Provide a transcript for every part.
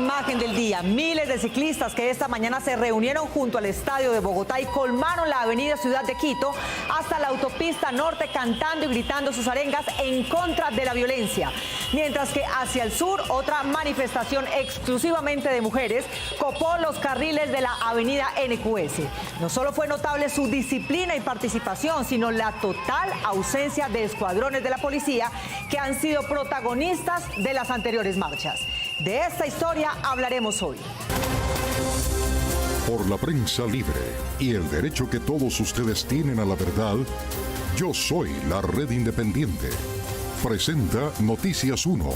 imagen del día. Miles de ciclistas que esta mañana se reunieron junto al estadio de Bogotá y colmaron la avenida Ciudad de Quito hasta la autopista norte cantando y gritando sus arengas en contra de la violencia. Mientras que hacia el sur, otra manifestación exclusivamente de mujeres copó los carriles de la avenida NQS. No solo fue notable su disciplina y participación, sino la total ausencia de escuadrones de la policía que han sido protagonistas de las anteriores marchas. De esta historia hablaremos hoy. Por la prensa libre y el derecho que todos ustedes tienen a la verdad, Yo Soy la Red Independiente. Presenta Noticias 1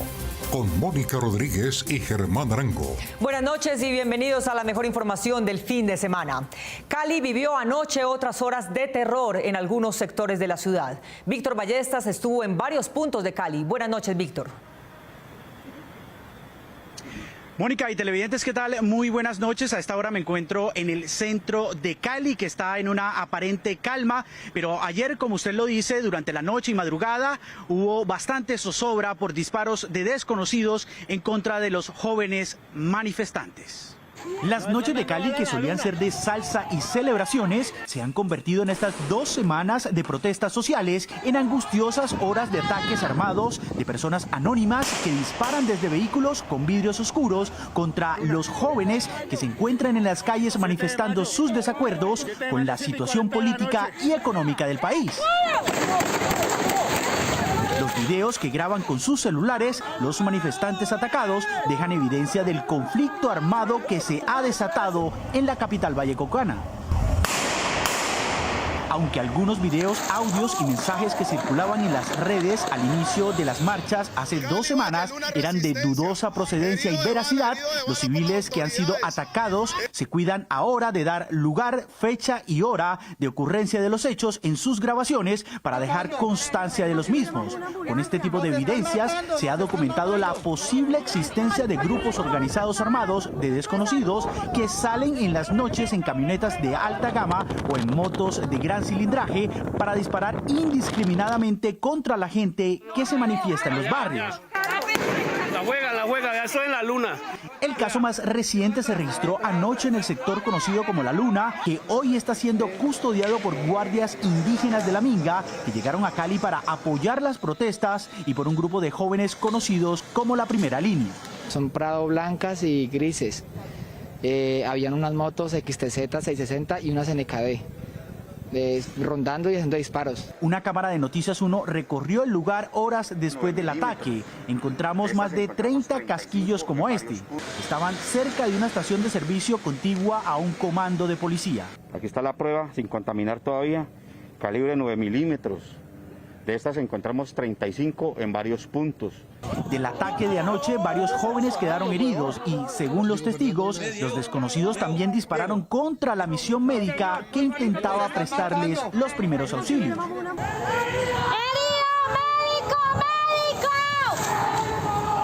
con Mónica Rodríguez y Germán Arango. Buenas noches y bienvenidos a la mejor información del fin de semana. Cali vivió anoche otras horas de terror en algunos sectores de la ciudad. Víctor Ballestas estuvo en varios puntos de Cali. Buenas noches, Víctor. Mónica y televidentes, ¿qué tal? Muy buenas noches. A esta hora me encuentro en el centro de Cali, que está en una aparente calma, pero ayer, como usted lo dice, durante la noche y madrugada hubo bastante zozobra por disparos de desconocidos en contra de los jóvenes manifestantes. Las noches de Cali, que solían ser de salsa y celebraciones, se han convertido en estas 2 semanas de protestas sociales en angustiosas horas de ataques armados de personas anónimas que disparan desde vehículos con vidrios oscuros contra los jóvenes que se encuentran en las calles manifestando sus desacuerdos con la situación política y económica del país. Los videos que graban con sus celulares los manifestantes atacados dejan evidencia del conflicto armado que se ha desatado en la capital vallecaucana. Aunque algunos videos, audios y mensajes que circulaban en las redes al inicio de las marchas hace 2 semanas eran de dudosa procedencia y veracidad, los civiles que han sido atacados se cuidan ahora de dar lugar, fecha y hora de ocurrencia de los hechos en sus grabaciones para dejar constancia de los mismos. Con este tipo de evidencias se ha documentado la posible existencia de grupos organizados armados de desconocidos que salen en las noches en camionetas de alta gama o en motos de gran cilindraje para disparar indiscriminadamente contra la gente que se manifiesta en los barrios. La juega, ya estoy en la luna. El caso más reciente se registró anoche en el sector conocido como La Luna, que hoy está siendo custodiado por guardias indígenas de la Minga, que llegaron a Cali para apoyar las protestas, y por un grupo de jóvenes conocidos como La Primera Línea. Son Prado blancas y grises. Habían unas motos XTZ 660 y unas NKD. Rondando y haciendo disparos. Una cámara de Noticias 1 recorrió el lugar horas después del ataque. Encontramos más de 30 casquillos como este. Estaban cerca de una estación de servicio contigua a un comando de policía. Aquí está la prueba, sin contaminar todavía, calibre 9 milímetros. De estas encontramos 35 en varios puntos. Del ataque de anoche, varios jóvenes quedaron heridos y, según los testigos, los desconocidos también dispararon contra la misión médica que intentaba prestarles los primeros auxilios.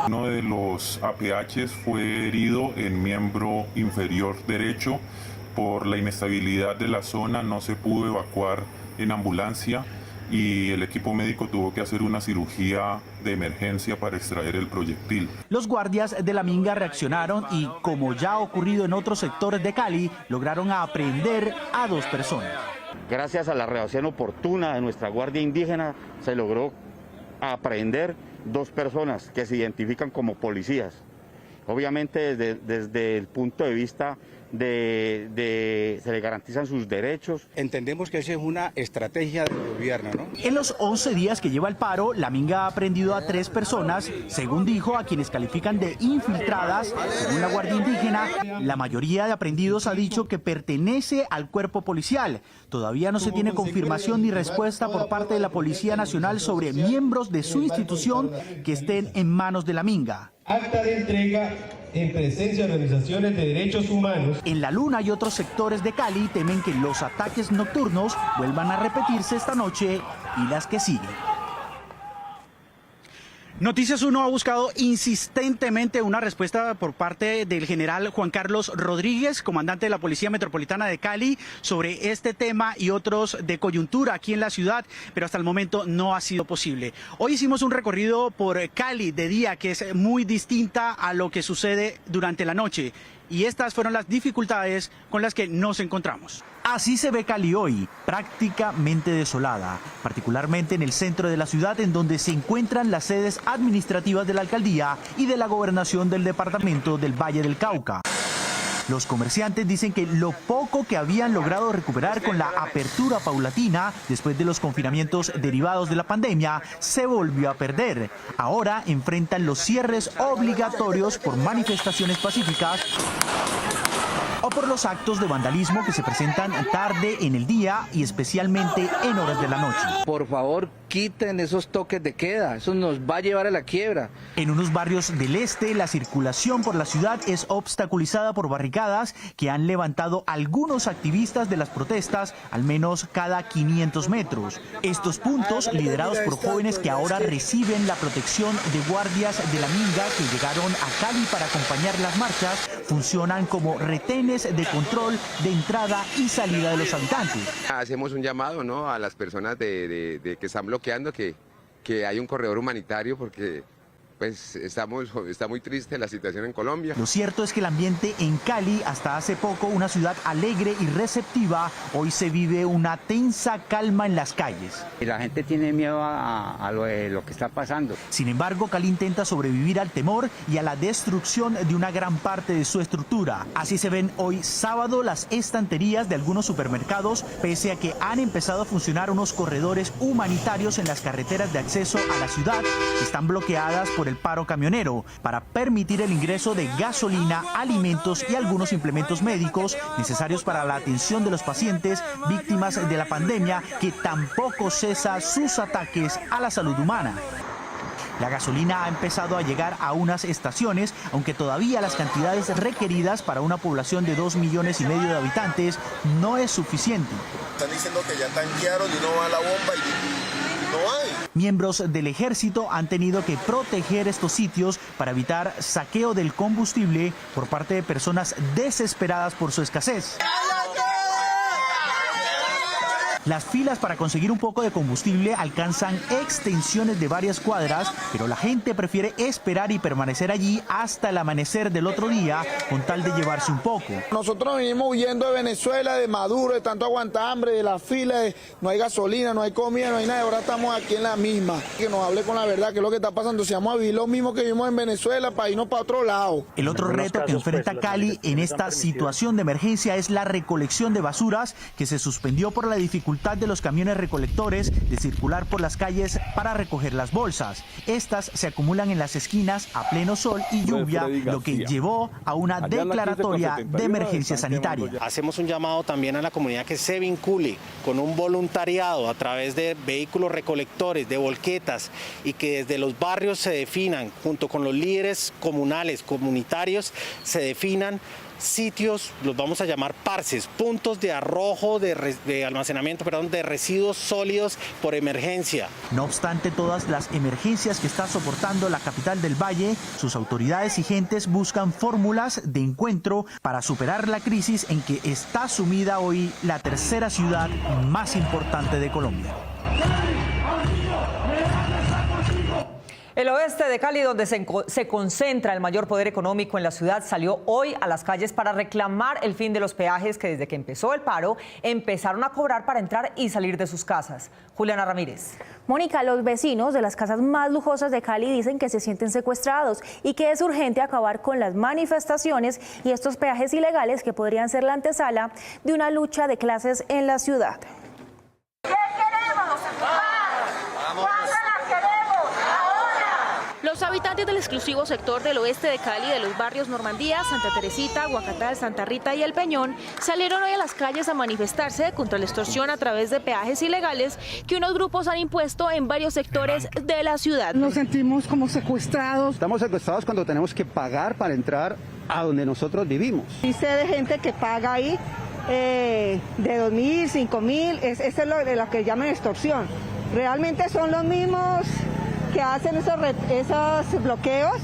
Uno de los APHs fue herido en miembro inferior derecho. Por la inestabilidad de la zona no se pudo evacuar en ambulancia y el equipo médico tuvo que hacer una cirugía de emergencia para extraer el proyectil. Los guardias de la Minga reaccionaron y, como ya ha ocurrido en otros sectores de Cali, lograron aprehender a 2 personas. Gracias a la reacción oportuna de nuestra guardia indígena se logró aprehender 2 personas que se identifican como policías. Obviamente desde el punto de vista se le garantizan sus derechos. Entendemos que esa es una estrategia del gobierno, ¿no? En los 11 días que lleva el paro, la Minga ha aprendido a 3 personas, según dijo, a quienes califican de infiltradas. Según la Guardia Indígena, la mayoría de aprendidos ha dicho que pertenece al cuerpo policial. Todavía no se tiene confirmación ni respuesta por parte de la Policía Nacional sobre miembros de su institución que estén en manos de la Minga. Acta de entrega en presencia de organizaciones de derechos humanos. En La Luna y otros sectores de Cali temen que los ataques nocturnos vuelvan a repetirse esta noche y las que siguen. Noticias 1 ha buscado insistentemente una respuesta por parte del general Juan Carlos Rodríguez, comandante de la Policía Metropolitana de Cali, sobre este tema y otros de coyuntura aquí en la ciudad, pero hasta el momento no ha sido posible. Hoy hicimos un recorrido por Cali de día que es muy distinta a lo que sucede durante la noche. Y estas fueron las dificultades con las que nos encontramos. Así se ve Cali hoy, prácticamente desolada, particularmente en el centro de la ciudad, en donde se encuentran las sedes administrativas de la alcaldía y de la gobernación del departamento del Valle del Cauca. Los comerciantes dicen que lo poco que habían logrado recuperar con la apertura paulatina después de los confinamientos derivados de la pandemia se volvió a perder. Ahora enfrentan los cierres obligatorios por manifestaciones pacíficas o por los actos de vandalismo que se presentan tarde en el día y especialmente en horas de la noche. Por favor, quiten esos toques de queda, eso nos va a llevar a la quiebra. En unos barrios del este, la circulación por la ciudad es obstaculizada por barricadas que han levantado algunos activistas de las protestas, al menos cada 500 metros. Estos puntos, liderados por jóvenes que ahora reciben la protección de guardias de la Minga que llegaron a Cali para acompañar las marchas, funcionan como retenes de control de entrada y salida de los habitantes. Hacemos un llamado, ¿no?, a las personas que están bloqueando que hay un corredor humanitario porque pues está muy triste la situación en Colombia. Lo cierto es que el ambiente en Cali, hasta hace poco una ciudad alegre y receptiva, hoy se vive una tensa calma en las calles. Y la gente tiene miedo a lo que está pasando. Sin embargo, Cali intenta sobrevivir al temor y a la destrucción de una gran parte de su estructura. Así se ven hoy sábado las estanterías de algunos supermercados, pese a que han empezado a funcionar unos corredores humanitarios en las carreteras de acceso a la ciudad, que están bloqueadas por el paro camionero para permitir el ingreso de gasolina, alimentos y algunos implementos médicos necesarios para la atención de los pacientes víctimas de la pandemia, que tampoco cesa sus ataques a la salud humana. La gasolina ha empezado a llegar a unas estaciones, aunque todavía las cantidades requeridas para una población de 2,5 millones de habitantes no es suficiente. Están diciendo que ya tanquearon y no va la bomba y no hay. Miembros del ejército han tenido que proteger estos sitios para evitar saqueo del combustible por parte de personas desesperadas por su escasez. Las filas para conseguir un poco de combustible alcanzan extensiones de varias cuadras, pero la gente prefiere esperar y permanecer allí hasta el amanecer del otro día con tal de llevarse un poco. Nosotros venimos huyendo de Venezuela, de Maduro, de tanto aguantambre, de la fila, no hay gasolina, no hay comida, no hay nada. Ahora estamos aquí en la misma. Que nos hable con la verdad, que es lo que está pasando. Si vamos a vivir lo mismo que vivimos en Venezuela para irnos para otro lado. El otro reto que enfrenta Cali en esta situación de emergencia es la recolección de basuras, que se suspendió por la dificultad de los camiones recolectores de circular por las calles para recoger las bolsas. Estas se acumulan en las esquinas a pleno sol y lluvia, lo que llevó a una declaratoria de emergencia sanitaria. Hacemos un llamado también a la comunidad que se vincule con un voluntariado a través de vehículos recolectores, de volquetas, y que desde los barrios se definan, junto con los líderes comunales, comunitarios, se definan sitios, los vamos a llamar parces, puntos de arrojo, de almacenamiento, de residuos sólidos por emergencia. No obstante todas las emergencias que está soportando la capital del Valle, sus autoridades y gentes buscan fórmulas de encuentro para superar la crisis en que está sumida hoy la tercera ciudad más importante de Colombia. El oeste de Cali, donde se concentra el mayor poder económico en la ciudad, salió hoy a las calles para reclamar el fin de los peajes que desde que empezó el paro empezaron a cobrar para entrar y salir de sus casas. Juliana Ramírez. Mónica, los vecinos de las casas más lujosas de Cali dicen que se sienten secuestrados y que es urgente acabar con las manifestaciones y estos peajes ilegales que podrían ser la antesala de una lucha de clases en la ciudad. ¿Qué queremos? Los habitantes del exclusivo sector del oeste de Cali, de los barrios Normandía, Santa Teresita, Guacatal, Santa Rita y El Peñón, salieron hoy a las calles a manifestarse contra la extorsión a través de peajes ilegales que unos grupos han impuesto en varios sectores de la ciudad. Nos sentimos como secuestrados. Estamos secuestrados cuando tenemos que pagar para entrar a donde nosotros vivimos. Y sé de gente que paga ahí de 2.000, 5.000, eso es lo que llaman extorsión. Realmente son los mismos que hacen esos bloqueos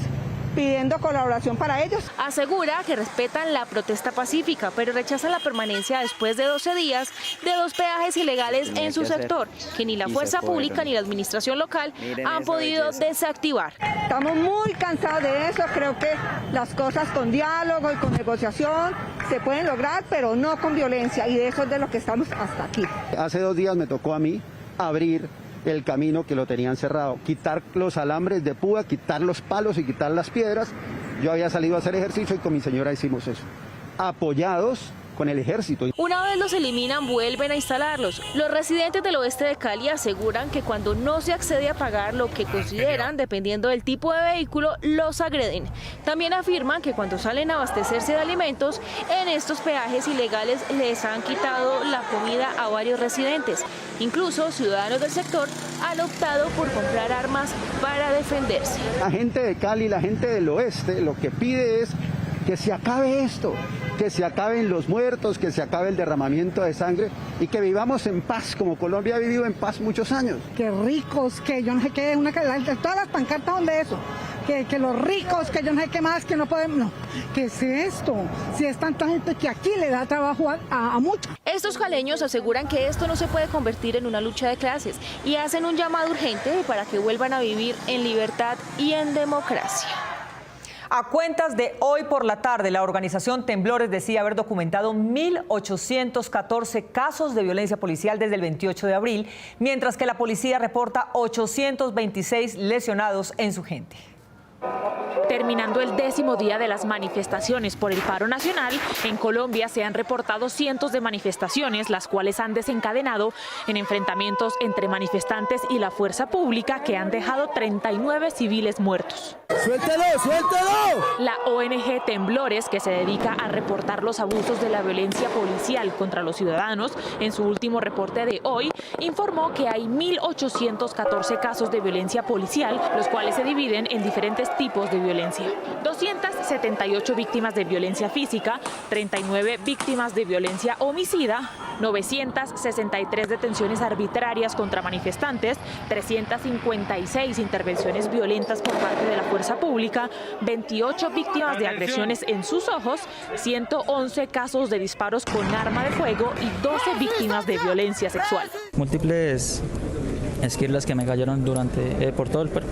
pidiendo colaboración para ellos. Asegura que respetan la protesta pacífica, pero rechazan la permanencia después de 12 días de 2 peajes ilegales en su sector, que ni la fuerza pública ni la administración local han podido desactivar. Estamos muy cansados de eso, creo que las cosas con diálogo y con negociación se pueden lograr, pero no con violencia, y de eso es de lo que estamos hasta aquí. Hace 2 días me tocó a mí abrir el camino que lo tenían cerrado, quitar los alambres de púa, quitar los palos y quitar las piedras. Yo había salido a hacer ejercicio y con mi señora hicimos eso, apoyados con el ejército. Una vez los eliminan, vuelven a instalarlos. Los residentes del oeste de Cali aseguran que cuando no se accede a pagar lo que consideran, dependiendo del tipo de vehículo, los agreden. También afirman que cuando salen a abastecerse de alimentos, en estos peajes ilegales les han quitado la comida a varios residentes. Incluso ciudadanos del sector han optado por comprar armas para defenderse. La gente de Cali, la gente del oeste, lo que pide es que se acabe esto, que se acaben los muertos, que se acabe el derramamiento de sangre y que vivamos en paz, como Colombia ha vivido en paz muchos años. Que ricos, que yo no sé qué, todas las pancartas son de eso. Que los ricos, que yo no sé qué más, que no podemos, no. ¿Qué es esto? Si es tanta gente que aquí le da trabajo a muchos. Estos caleños aseguran que esto no se puede convertir en una lucha de clases y hacen un llamado urgente para que vuelvan a vivir en libertad y en democracia. A cuentas de hoy por la tarde, la organización Temblores decía haber documentado 1.814 casos de violencia policial desde el 28 de abril, mientras que la policía reporta 826 lesionados en su gente. Terminando el 10º día de las manifestaciones por el paro nacional, en Colombia se han reportado cientos de manifestaciones, las cuales han desencadenado en enfrentamientos entre manifestantes y la fuerza pública que han dejado 39 civiles muertos. ¡Suéltelo, suéltelo! La ONG Temblores, que se dedica a reportar los abusos de la violencia policial contra los ciudadanos, en su último reporte de hoy, informó que hay 1.814 casos de violencia policial, los cuales se dividen en diferentes tipos de violencia. 278 víctimas de violencia física, 39 víctimas de violencia homicida, 963 detenciones arbitrarias contra manifestantes, 356 intervenciones violentas por parte de la fuerza pública, 28 víctimas de agresiones en sus ojos, 111 casos de disparos con arma de fuego y 12 víctimas de violencia sexual. Múltiples esquirlas que me cayeron por todo el cuerpo.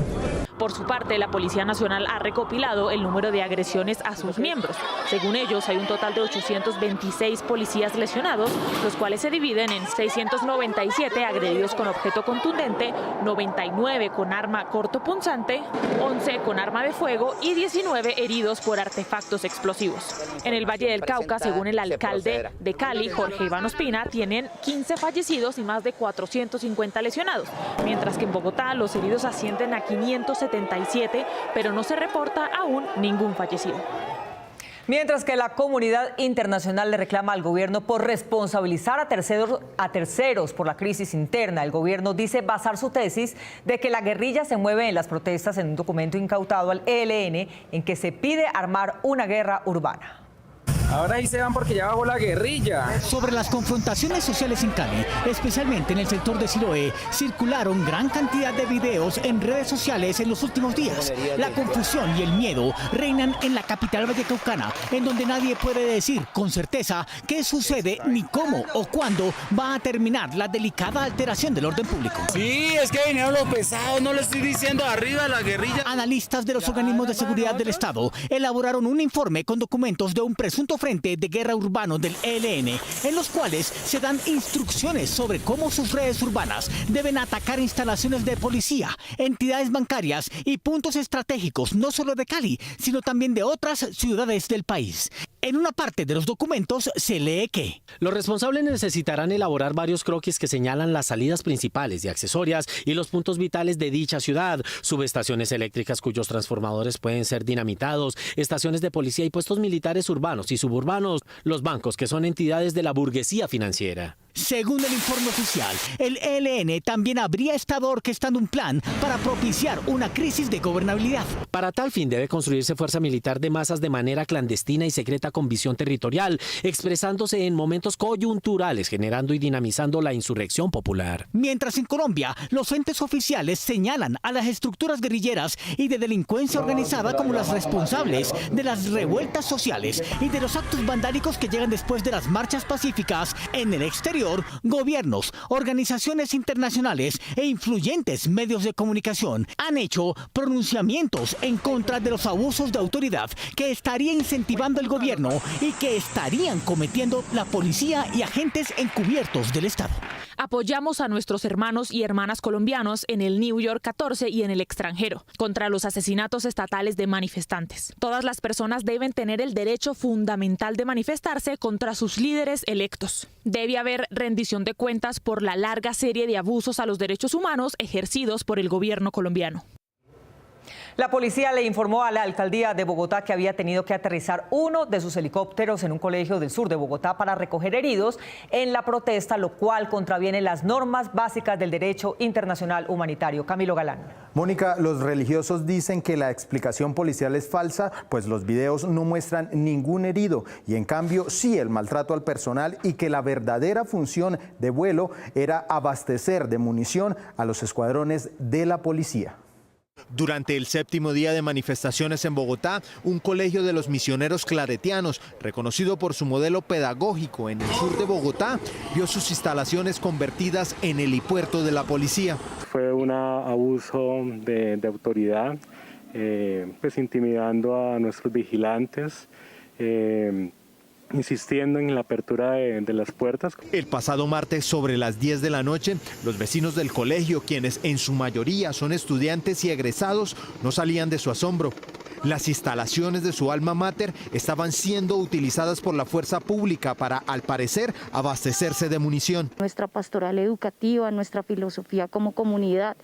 Por su parte, la Policía Nacional ha recopilado el número de agresiones a sus miembros. Según ellos, hay un total de 826 policías lesionados, los cuales se dividen en 697 agredidos con objeto contundente, 99 con arma cortopunzante, 11 con arma de fuego y 19 heridos por artefactos explosivos. En el Valle del Cauca, según el alcalde de Cali, Jorge Iván Ospina, tienen 15 fallecidos y más de 450 lesionados, mientras que en Bogotá los heridos ascienden a 577, pero no se reporta aún ningún fallecido. Mientras que la comunidad internacional le reclama al gobierno por responsabilizar a terceros por la crisis interna, el gobierno dice basar su tesis de que la guerrilla se mueve en las protestas en un documento incautado al ELN en que se pide armar una guerra urbana. Ahora ahí se van porque ya bajó la guerrilla. Sobre las confrontaciones sociales en Cali, especialmente en el sector de Siloé, circularon gran cantidad de videos en redes sociales en los últimos días. La confusión y el miedo reinan en la capital vallecaucana, en donde nadie puede decir con certeza qué sucede ni cómo o cuándo va a terminar la delicada alteración del orden público. Sí, es que vinieron los pesados, no le estoy diciendo arriba la guerrilla. Analistas de los organismos de seguridad del Estado elaboraron un informe con documentos de un presunto frente de guerra urbano del ELN, en los cuales se dan instrucciones sobre cómo sus redes urbanas deben atacar instalaciones de policía, entidades bancarias y puntos estratégicos no solo de Cali, sino también de otras ciudades del país. En una parte de los documentos se lee que los responsables necesitarán elaborar varios croquis que señalan las salidas principales y accesorias y los puntos vitales de dicha ciudad, subestaciones eléctricas cuyos transformadores pueden ser dinamitados, estaciones de policía y puestos militares urbanos y suburbanos, los bancos que son entidades de la burguesía financiera. Según el informe oficial, el ELN también habría estado orquestando un plan para propiciar una crisis de gobernabilidad. Para tal fin debe construirse fuerza militar de masas de manera clandestina y secreta con visión territorial, expresándose en momentos coyunturales, generando y dinamizando la insurrección popular. Mientras en Colombia, los entes oficiales señalan a las estructuras guerrilleras y de delincuencia organizada como las responsables de las revueltas sociales y de los actos vandálicos que llegan después de las marchas pacíficas en el exterior. Gobiernos, organizaciones internacionales e influyentes medios de comunicación han hecho pronunciamientos en contra de los abusos de autoridad que estaría incentivando el gobierno y que estarían cometiendo la policía y agentes encubiertos del Estado. Apoyamos a nuestros hermanos y hermanas colombianos en el New York 14 y en el extranjero contra los asesinatos estatales de manifestantes. Todas las personas deben tener el derecho fundamental de manifestarse contra sus líderes electos. Debe haber rendición de cuentas por la larga serie de abusos a los derechos humanos ejercidos por el gobierno colombiano. La policía le informó a la alcaldía de Bogotá que había tenido que aterrizar uno de sus helicópteros en un colegio del sur de Bogotá para recoger heridos en la protesta, lo cual contraviene las normas básicas del derecho internacional humanitario. Camilo Galán. Mónica, los religiosos dicen que la explicación policial es falsa, pues los videos no muestran ningún herido y en cambio sí el maltrato al personal y que la verdadera función de vuelo era abastecer de munición a los escuadrones de la policía. Durante el 7º día de manifestaciones en Bogotá, un colegio de los misioneros claretianos, reconocido por su modelo pedagógico en el sur de Bogotá, vio sus instalaciones convertidas en helipuerto de la policía. Fue un abuso de autoridad, pues intimidando a nuestros vigilantes, insistiendo en la apertura de las puertas. El pasado martes sobre las 10 de la noche, los vecinos del colegio, quienes en su mayoría son estudiantes y egresados, no salían de su asombro. Las instalaciones de su alma mater estaban siendo utilizadas por la fuerza pública para, al parecer, abastecerse de munición. Nuestra pastoral educativa, nuestra filosofía como comunidad,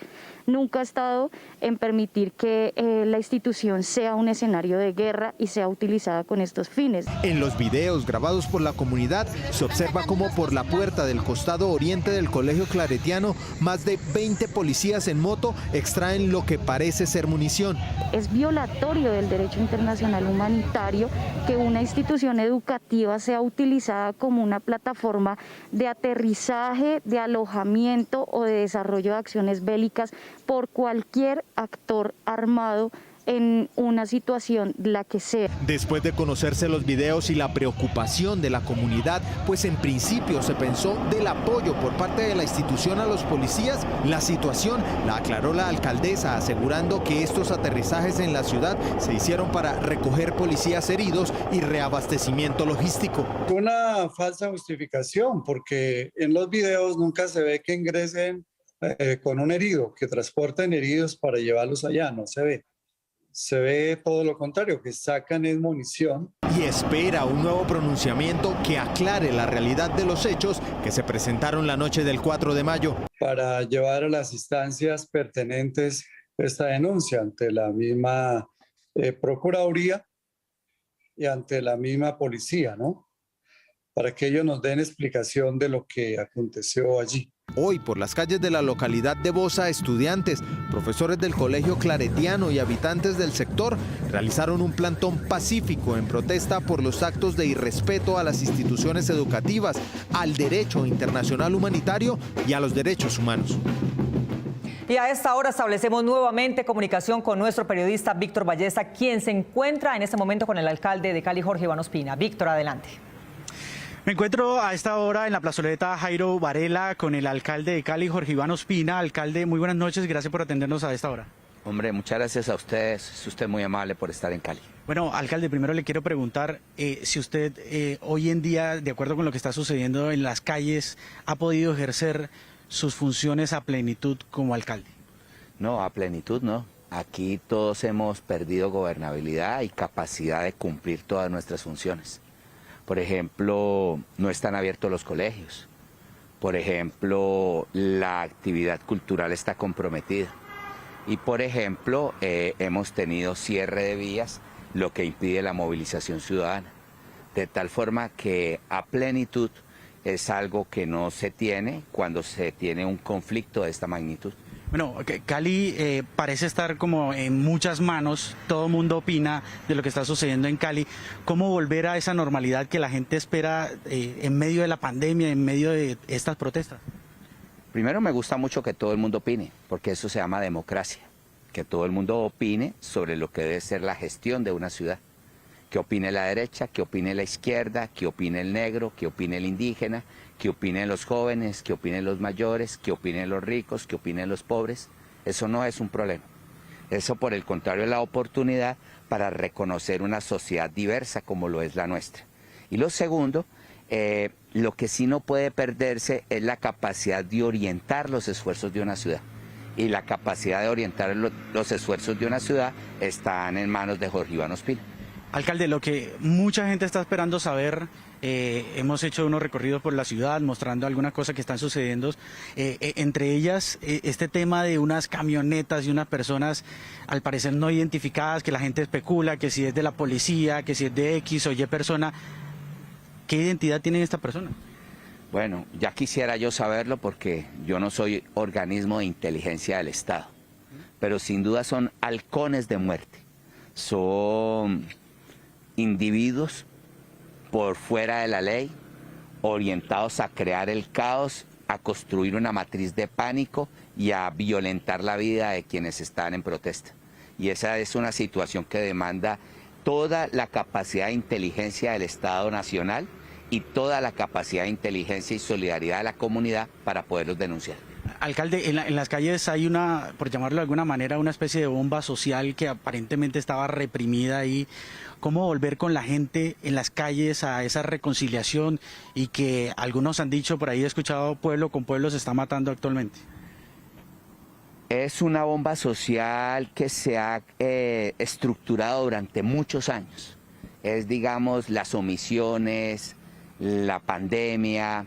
nunca ha estado en permitir que la institución sea un escenario de guerra y sea utilizada con estos fines. En los videos grabados por la comunidad se observa cómo por la puerta del costado oriente del colegio claretiano más de 20 policías en moto extraen lo que parece ser munición. Es violatorio del derecho internacional humanitario que una institución educativa sea utilizada como una plataforma de aterrizaje, de alojamiento o de desarrollo de acciones bélicas por cualquier actor armado en una situación la que sea. Después de conocerse los videos y la preocupación de la comunidad, pues en principio se pensó del apoyo por parte de la institución a los policías, la situación la aclaró la alcaldesa, asegurando que estos aterrizajes en la ciudad se hicieron para recoger policías heridos y reabastecimiento logístico. Una falsa justificación, porque en los videos nunca se ve que ingresen con un herido, que transporten heridos para llevarlos allá, no se ve. Se ve todo lo contrario, que sacan es munición. Y espera un nuevo pronunciamiento que aclare la realidad de los hechos que se presentaron la noche del 4 de mayo. Para llevar a las instancias pertinentes esta denuncia ante la misma Procuraduría y ante la misma policía, ¿no? Para que ellos nos den explicación de lo que aconteció allí. Hoy, por las calles de la localidad de Bosa, estudiantes, profesores del colegio claretiano y habitantes del sector realizaron un plantón pacífico en protesta por los actos de irrespeto a las instituciones educativas, al derecho internacional humanitario y a los derechos humanos. Y a esta hora establecemos nuevamente comunicación con nuestro periodista Víctor Valleza, quien se encuentra en este momento con el alcalde de Cali, Jorge Iván Ospina. Víctor, adelante. Me encuentro a esta hora en la plazoleta Jairo Varela con el alcalde de Cali, Jorge Iván Ospina. Alcalde, muy buenas noches y gracias por atendernos a esta hora. Hombre, muchas gracias a ustedes. Es usted muy amable por estar en Cali. Bueno, alcalde, primero le quiero preguntar si usted hoy en día, de acuerdo con lo que está sucediendo en las calles, ha podido ejercer sus funciones a plenitud como alcalde. No, a plenitud no. Aquí todos hemos perdido gobernabilidad y capacidad de cumplir todas nuestras funciones. Por ejemplo, no están abiertos los colegios. Por ejemplo, la actividad cultural está comprometida. Y por ejemplo, hemos tenido cierre de vías, lo que impide la movilización ciudadana. De tal forma que a plenitud es algo que no se tiene cuando se tiene un conflicto de esta magnitud. Bueno, Cali parece estar como en muchas manos, todo el mundo opina de lo que está sucediendo en Cali. ¿Cómo volver a esa normalidad que la gente espera en medio de la pandemia, en medio de estas protestas? Primero, me gusta mucho que todo el mundo opine, porque eso se llama democracia, que todo el mundo opine sobre lo que debe ser la gestión de una ciudad. Que opine la derecha, que opine la izquierda, que opine el negro, que opine el indígena, que opinen los jóvenes, que opinen los mayores, que opinen los ricos, que opinen los pobres. Eso no es un problema. Eso, por el contrario, es la oportunidad para reconocer una sociedad diversa como lo es la nuestra. Y lo segundo, lo que sí no puede perderse es la capacidad de orientar los esfuerzos de una ciudad. Y la capacidad de orientar los esfuerzos de una ciudad están en manos de Jorge Iván Ospina. Alcalde, lo que mucha gente está esperando saber, hemos hecho unos recorridos por la ciudad mostrando algunas cosas que están sucediendo, entre ellas este tema de unas camionetas y unas personas al parecer no identificadas, que la gente especula que si es de la policía, que si es de X o Y persona. ¿Qué identidad tienen estas personas? Bueno, ya quisiera yo saberlo porque yo no soy organismo de inteligencia del Estado, pero sin duda son halcones de muerte, son individuos por fuera de la ley, orientados a crear el caos, a construir una matriz de pánico y a violentar la vida de quienes están en protesta. Y esa es una situación que demanda toda la capacidad de inteligencia del Estado Nacional y toda la capacidad de inteligencia y solidaridad de la comunidad para poderlos denunciar. Alcalde, en las calles hay una, por llamarlo de alguna manera, una especie de bomba social que aparentemente estaba reprimida ahí. ¿Cómo volver con la gente en las calles a esa reconciliación y que algunos han dicho, por ahí he escuchado, pueblo con pueblo se está matando actualmente? Es una bomba social que se ha estructurado durante muchos años. Es, digamos, las omisiones, la pandemia,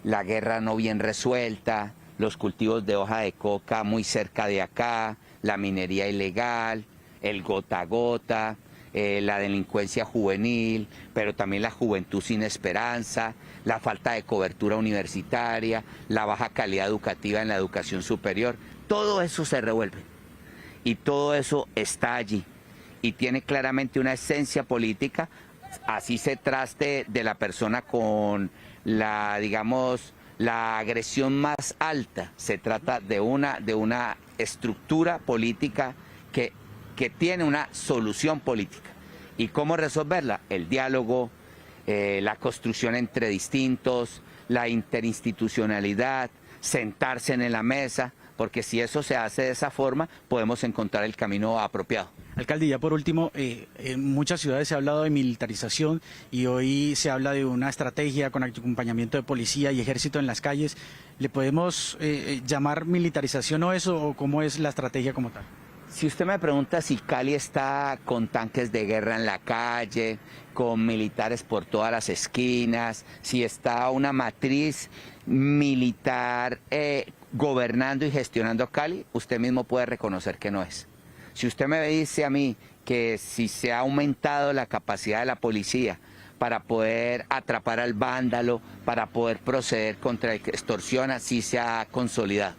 la guerra no bien resuelta, los cultivos de hoja de coca muy cerca de acá, la minería ilegal, el gota a gota, la delincuencia juvenil, pero también la juventud sin esperanza, la falta de cobertura universitaria, la baja calidad educativa en la educación superior. Todo eso se revuelve y todo eso está allí y tiene claramente una esencia política. Así se traste de la persona con la, digamos, la agresión más alta. Se trata de una estructura política que tiene una solución política. ¿Y cómo resolverla? El diálogo, la construcción entre distintos, la interinstitucionalidad, sentarse en la mesa, porque si eso se hace de esa forma, podemos encontrar el camino apropiado. Alcalde, ya por último, en muchas ciudades se ha hablado de militarización y hoy se habla de una estrategia con acompañamiento de policía y ejército en las calles. ¿Le podemos llamar militarización o eso, o cómo es la estrategia como tal? Si usted me pregunta si Cali está con tanques de guerra en la calle, con militares por todas las esquinas, si está una matriz militar gobernando y gestionando Cali, usted mismo puede reconocer que no es. Si usted me dice a mí que si se ha aumentado la capacidad de la policía para poder atrapar al vándalo, para poder proceder contra el que extorsiona, sí se ha consolidado.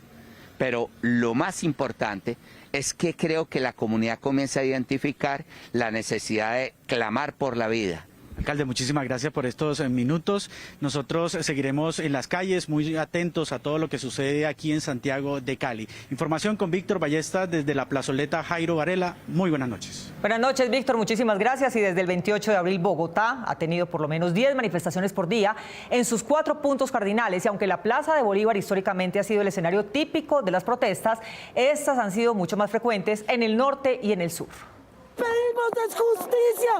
Pero lo más importante es que creo que la comunidad comienza a identificar la necesidad de clamar por la vida. Alcalde, muchísimas gracias por estos minutos. Nosotros seguiremos en las calles muy atentos a todo lo que sucede aquí en Santiago de Cali. Información con Víctor Ballesta desde la plazoleta Jairo Varela. Muy buenas noches. Buenas noches, Víctor. Muchísimas gracias. Y desde el 28 de abril, Bogotá ha tenido por lo menos 10 manifestaciones por día en sus 4 puntos cardinales. Y aunque la Plaza de Bolívar históricamente ha sido el escenario típico de las protestas, estas han sido mucho más frecuentes en el norte y en el sur. ¡Pedimos justicia!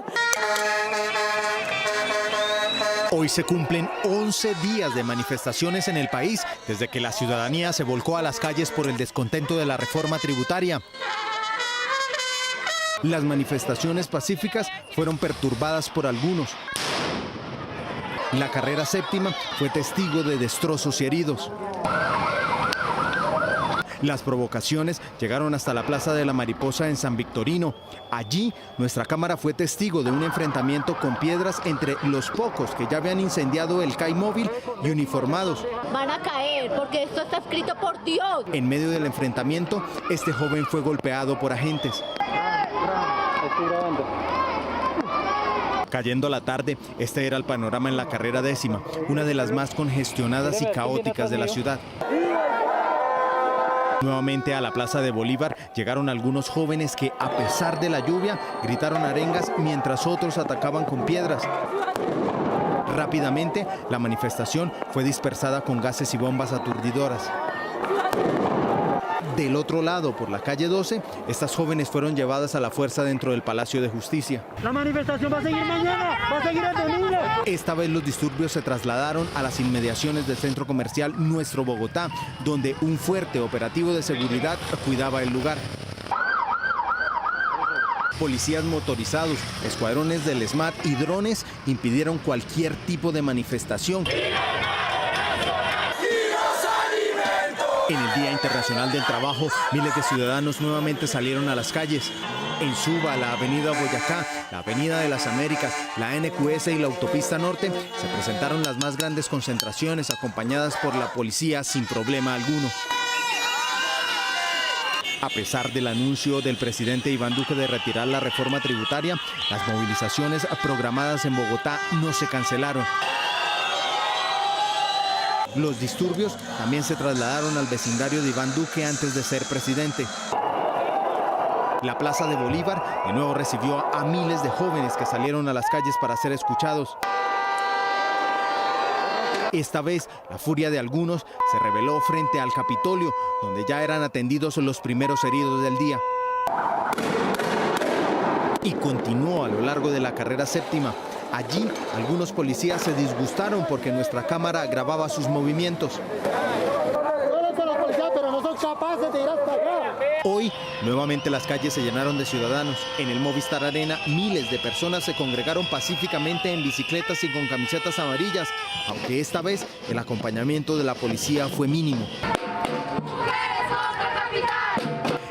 Hoy se cumplen 11 días de manifestaciones en el país desde que la ciudadanía se volcó a las calles por el descontento de la reforma tributaria. Las manifestaciones pacíficas fueron perturbadas por algunos. La carrera séptima fue testigo de destrozos y heridos. Las provocaciones llegaron hasta la Plaza de la Mariposa en San Victorino. Allí, nuestra cámara fue testigo de un enfrentamiento con piedras entre los pocos que ya habían incendiado el CAI móvil y uniformados. Van a caer porque esto está escrito por Dios. En medio del enfrentamiento, este joven fue golpeado por agentes. Cayendo la tarde, este era el panorama en la carrera 10ª, una de las más congestionadas y caóticas de la ciudad. Nuevamente a la Plaza de Bolívar llegaron algunos jóvenes que, a pesar de la lluvia, gritaron arengas mientras otros atacaban con piedras. Rápidamente, la manifestación fue dispersada con gases y bombas aturdidoras. Del otro lado, por la calle 12, estas jóvenes fueron llevadas a la fuerza dentro del Palacio de Justicia. La manifestación va a seguir mañana, va a seguir el domingo. Esta vez los disturbios se trasladaron a las inmediaciones del centro comercial Nuestro Bogotá, donde un fuerte operativo de seguridad cuidaba el lugar. Policías motorizados, escuadrones del SMAT y drones impidieron cualquier tipo de manifestación. En el Día Internacional del Trabajo, miles de ciudadanos nuevamente salieron a las calles. En Suba, la Avenida Boyacá, la Avenida de las Américas, la NQS y la Autopista Norte, se presentaron las más grandes concentraciones acompañadas por la policía sin problema alguno. A pesar del anuncio del presidente Iván Duque de retirar la reforma tributaria, las movilizaciones programadas en Bogotá no se cancelaron. Los disturbios también se trasladaron al vecindario de Iván Duque antes de ser presidente. La Plaza de Bolívar de nuevo recibió a miles de jóvenes que salieron a las calles para ser escuchados. Esta vez, la furia de algunos se reveló frente al Capitolio, donde ya eran atendidos los primeros heridos del día. Y continuó a lo largo de la carrera 7ª. Allí, algunos policías se disgustaron porque nuestra cámara grababa sus movimientos. Hoy, nuevamente las calles se llenaron de ciudadanos. En el Movistar Arena, miles de personas se congregaron pacíficamente en bicicletas y con camisetas amarillas, aunque esta vez el acompañamiento de la policía fue mínimo.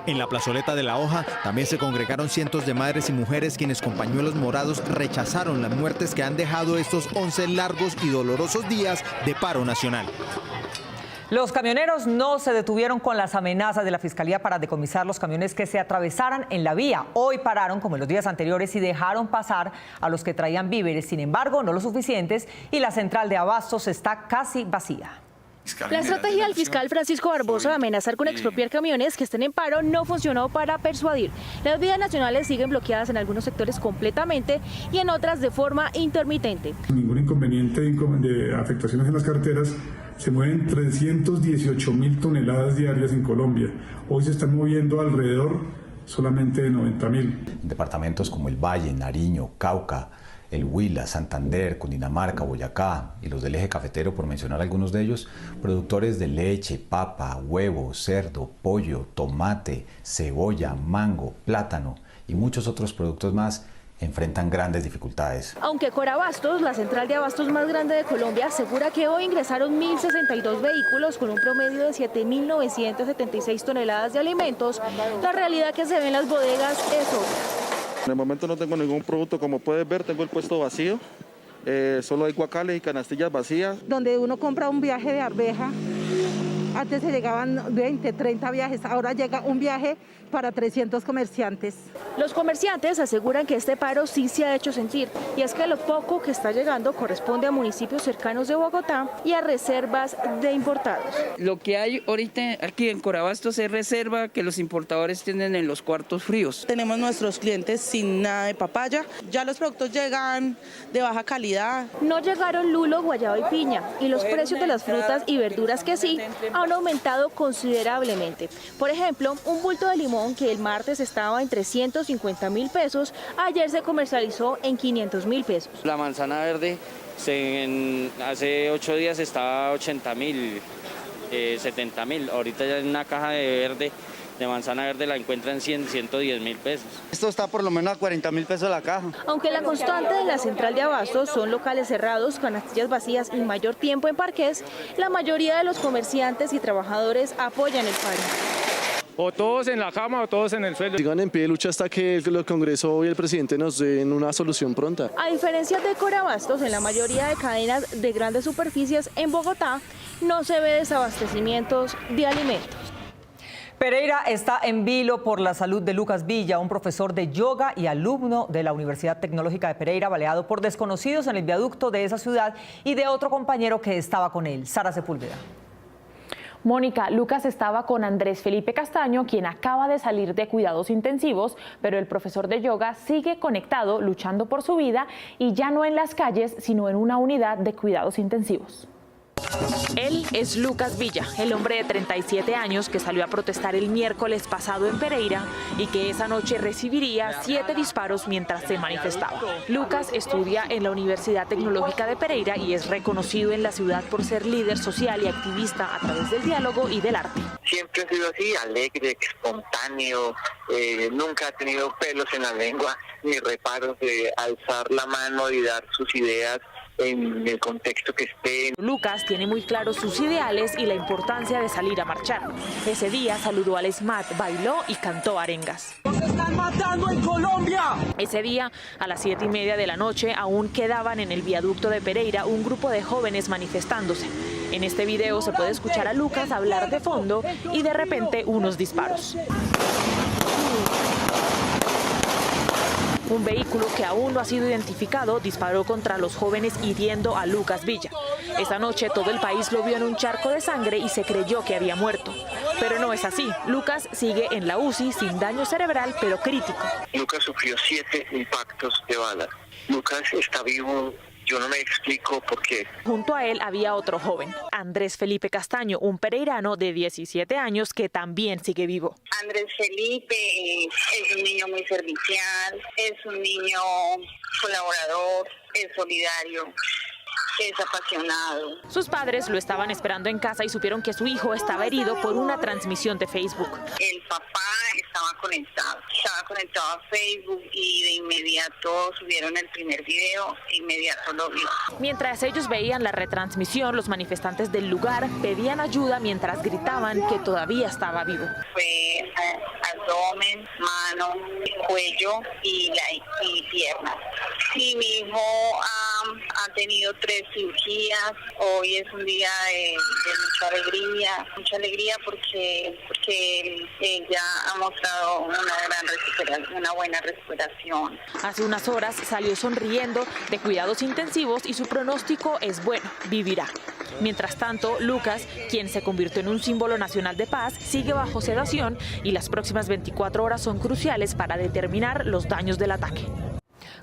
En la plazoleta de La Hoja también se congregaron cientos de madres y mujeres quienes con pañuelos morados rechazaron las muertes que han dejado estos 11 largos y dolorosos días de paro nacional. Los camioneros no se detuvieron con las amenazas de la Fiscalía para decomisar los camiones que se atravesaran en la vía. Hoy pararon, como en los días anteriores, y dejaron pasar a los que traían víveres. Sin embargo, no lo suficientes, y la central de abastos está casi vacía. La estrategia del fiscal Francisco Barbosa de amenazar con expropiar camiones que estén en paro no funcionó para persuadir. Las vías nacionales siguen bloqueadas en algunos sectores completamente y en otras de forma intermitente. Ningún inconveniente de afectaciones en las carreteras. Se mueven 318.000 toneladas diarias en Colombia. Hoy se están moviendo alrededor solamente de 90.000. Departamentos como el Valle, Nariño, Cauca, el Huila, Santander, Cundinamarca, Boyacá y los del eje cafetero, por mencionar algunos de ellos, productores de leche, papa, huevo, cerdo, pollo, tomate, cebolla, mango, plátano y muchos otros productos más, enfrentan grandes dificultades. Aunque Corabastos, la central de abastos más grande de Colombia, asegura que hoy ingresaron 1.062 vehículos con un promedio de 7.976 toneladas de alimentos, la realidad que se ve en las bodegas es otra. En el momento no tengo ningún producto, como puedes ver tengo el puesto vacío, solo hay guacales y canastillas vacías. Donde uno compra un viaje de arveja, antes se llegaban 20, 30 viajes, ahora llega un viaje para 300 comerciantes. Los comerciantes aseguran que este paro sí se ha hecho sentir, y es que lo poco que está llegando corresponde a municipios cercanos de Bogotá y a reservas de importados. Lo que hay ahorita aquí en Corabastos es reserva que los importadores tienen en los cuartos fríos. Tenemos nuestros clientes sin nada de papaya, ya los productos llegan de baja calidad. No llegaron lulo, guayaba y piña, y los precios de las frutas y verduras que sí han aumentado considerablemente. Por ejemplo, un bulto de limón que el martes estaba en 350.000 pesos, ayer se comercializó en 500.000 pesos. La manzana verde hace 8 días estaba 80.000, 70.000, ahorita ya en una caja de manzana verde la encuentran en 110.000 pesos. Esto está por lo menos a 40.000 pesos la caja. Aunque la constante de la central de abastos son locales cerrados, canastillas vacías y mayor tiempo en parqués, la mayoría de los comerciantes y trabajadores apoyan el paro. o todos en la cama o todos en el suelo. Sigan en pie de lucha hasta que el Congreso y el presidente nos den una solución pronta. A diferencia de Corabastos, en la mayoría de cadenas de grandes superficies en Bogotá no se ve desabastecimientos de alimentos. Pereira está en vilo por la salud de Lucas Villa, un profesor de yoga y alumno de la Universidad Tecnológica de Pereira, baleado por desconocidos en el viaducto de esa ciudad y de otro compañero que estaba con él. Sara Sepúlveda. Mónica, Lucas estaba con Andrés Felipe Castaño, quien acaba de salir de cuidados intensivos, pero el profesor de yoga sigue conectado, luchando por su vida y ya no en las calles, sino en una unidad de cuidados intensivos. Él es Lucas Villa, el hombre de 37 años que salió a protestar el miércoles pasado en Pereira y que esa noche recibiría 7 disparos mientras se manifestaba. Lucas estudia en la Universidad Tecnológica de Pereira y es reconocido en la ciudad por ser líder social y activista a través del diálogo y del arte. Siempre ha sido así, alegre, espontáneo, nunca ha tenido pelos en la lengua ni reparos de alzar la mano y dar sus ideas en el contexto que esté. Lucas tiene muy claros sus ideales y la importancia de salir a marchar. Ese día saludó al SMAT, bailó y cantó arengas. ¡Nos están matando en Colombia! Ese día, a las 7:30 de la noche, aún quedaban en el viaducto de Pereira un grupo de jóvenes manifestándose. En este video se puede escuchar a Lucas hablar de fondo y de repente unos disparos. Un vehículo que aún no ha sido identificado disparó contra los jóvenes hiriendo a Lucas Villa. Esa noche todo el país lo vio en un charco de sangre y se creyó que había muerto. Pero no es así. Lucas sigue en la UCI sin daño cerebral, pero crítico. Lucas sufrió 7 impactos de bala. Lucas está vivo. Yo no me explico por qué. Junto a él había otro joven, Andrés Felipe Castaño, un pereirano de 17 años que también sigue vivo. Andrés Felipe es un niño muy servicial, es un niño colaborador, es solidario, es apasionado. Sus padres lo estaban esperando en casa y supieron que su hijo estaba herido por una transmisión de Facebook. El papá estaba conectado a Facebook y de inmediato subieron el primer video, de inmediato lo vio. Mientras ellos veían la retransmisión, los manifestantes del lugar pedían ayuda mientras gritaban que todavía estaba vivo. Fue abdomen, mano, cuello y piernas. Y mi hijo ha tenido 3 cirugías. Hoy es un día de mucha alegría porque él ya ha mostrado una buena recuperación. Hace unas horas salió sonriendo de cuidados intensivos y su pronóstico es bueno, vivirá. Mientras tanto, Lucas, quien se convirtió en un símbolo nacional de paz, sigue bajo sedación y las próximas 24 horas son cruciales para determinar los daños del ataque.